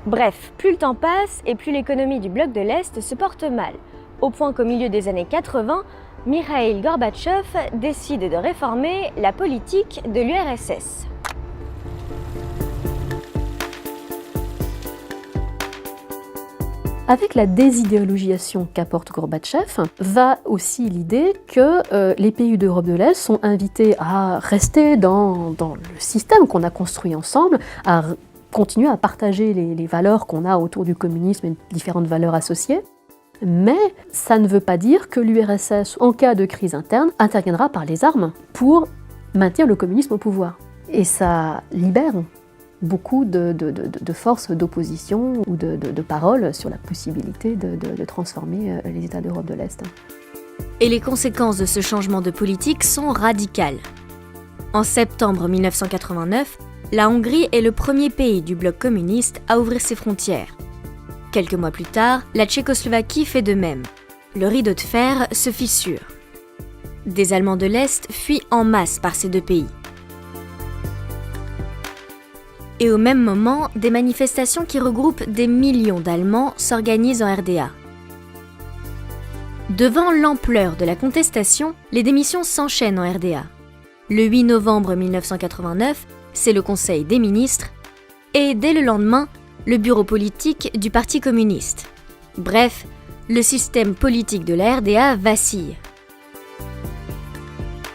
Bref, plus le temps passe et plus l'économie du bloc de l'Est se porte mal, au point qu'au milieu des années 80, Mikhaïl Gorbatchev décide de réformer la politique de l'URSS. Avec la désidéologisation qu'apporte Gorbatchev, va aussi l'idée que les pays d'Europe de l'Est sont invités à rester dans le système qu'on a construit ensemble, à continuer à partager les valeurs qu'on a autour du communisme et différentes valeurs associées. Mais ça ne veut pas dire que l'URSS, en cas de crise interne, interviendra par les armes pour maintenir le communisme au pouvoir. Et ça libère beaucoup de forces d'opposition ou de paroles sur la possibilité de transformer les États d'Europe de l'Est. Et les conséquences de ce changement de politique sont radicales. En septembre 1989, la Hongrie est le premier pays du bloc communiste à ouvrir ses frontières. Quelques mois plus tard, la Tchécoslovaquie fait de même. Le rideau de fer se fissure. Des Allemands de l'Est fuient en masse par ces deux pays. Et au même moment, des manifestations qui regroupent des millions d'Allemands s'organisent en RDA. Devant l'ampleur de la contestation, les démissions s'enchaînent en RDA. Le 8 novembre 1989, c'est le Conseil des ministres, et dès le lendemain, le bureau politique du Parti communiste. Bref, le système politique de la RDA vacille.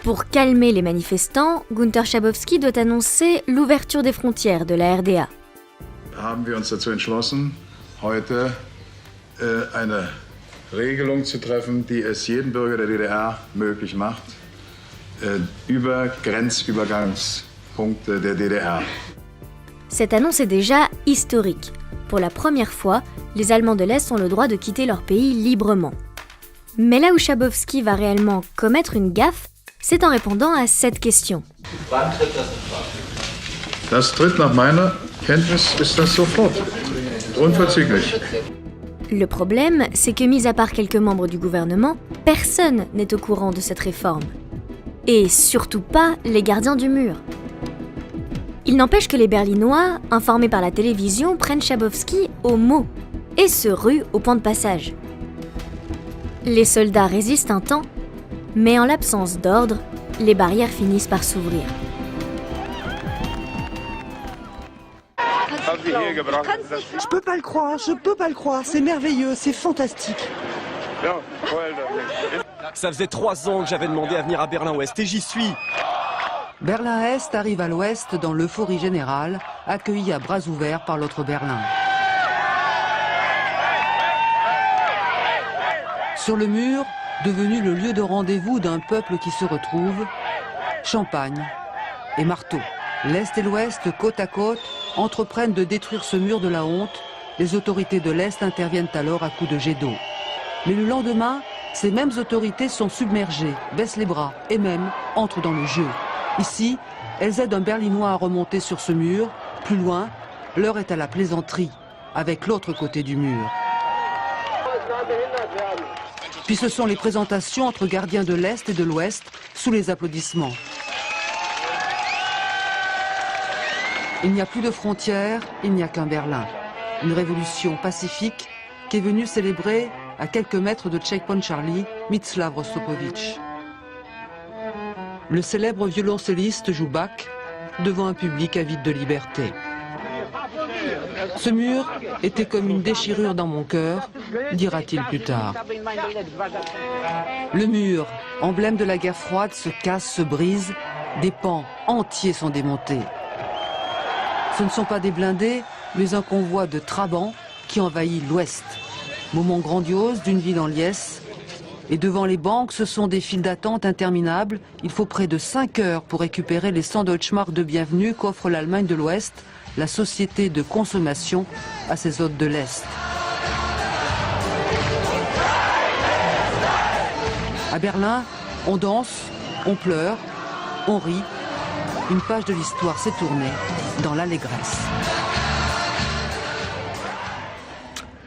Pour calmer les manifestants, Günter Schabowski doit annoncer l'ouverture des frontières de la RDA. Haben wir uns dazu entschlossen, heute eine Regelung zu treffen, die es jedem Bürger der DDR möglich macht, über Grenzübergangspunkte der DDR. Cette annonce est déjà historique. Pour la première fois, les Allemands de l'Est ont le droit de quitter leur pays librement. Mais là où Schabowski va réellement commettre une gaffe, c'est en répondant à cette question. Das tritt nach meiner Kenntnis ist das sofort. Unverzüglich. Le problème, c'est que mis à part quelques membres du gouvernement, personne n'est au courant de cette réforme. Et surtout pas les gardiens du mur. Il n'empêche que les Berlinois, informés par la télévision, prennent Schabowski au mot et se ruent au point de passage. Les soldats résistent un temps, mais en l'absence d'ordre, les barrières finissent par s'ouvrir. Je peux pas le croire, c'est merveilleux, c'est fantastique. Ça faisait 3 ans que j'avais demandé à venir à Berlin-Ouest et j'y suis. Berlin-Est arrive à l'ouest dans l'euphorie générale, accueilli à bras ouverts par l'autre Berlin. Sur le mur, devenu le lieu de rendez-vous d'un peuple qui se retrouve, champagne et marteau. L'Est et l'Ouest, côte à côte, entreprennent de détruire ce mur de la honte. Les autorités de l'Est interviennent alors à coups de jet d'eau. Mais le lendemain, ces mêmes autorités sont submergées, baissent les bras et même entrent dans le jeu. Ici, elles aident un Berlinois à remonter sur ce mur. Plus loin, l'heure est à la plaisanterie, avec l'autre côté du mur. Puis ce sont les présentations entre gardiens de l'Est et de l'Ouest, sous les applaudissements. Il n'y a plus de frontières, il n'y a qu'un Berlin. Une révolution pacifique qui est venue célébrer, à quelques mètres de Checkpoint Charlie, Mieczysław Rostropowicz. Le célèbre violoncelliste joue Bach devant un public avide de liberté. Ce mur était comme une déchirure dans mon cœur, dira-t-il plus tard. Le mur, emblème de la guerre froide, se casse, se brise, des pans entiers sont démontés. Ce ne sont pas des blindés, mais un convoi de trabants qui envahit l'Ouest. Moment grandiose d'une ville en liesse. Et devant les banques, ce sont des files d'attente interminables. Il faut près de 5 heures pour récupérer les 100 Deutschmark de bienvenue qu'offre l'Allemagne de l'Ouest, la société de consommation, à ses hôtes de l'Est. À Berlin, on danse, on pleure, on rit. Une page de l'histoire s'est tournée dans l'allégresse.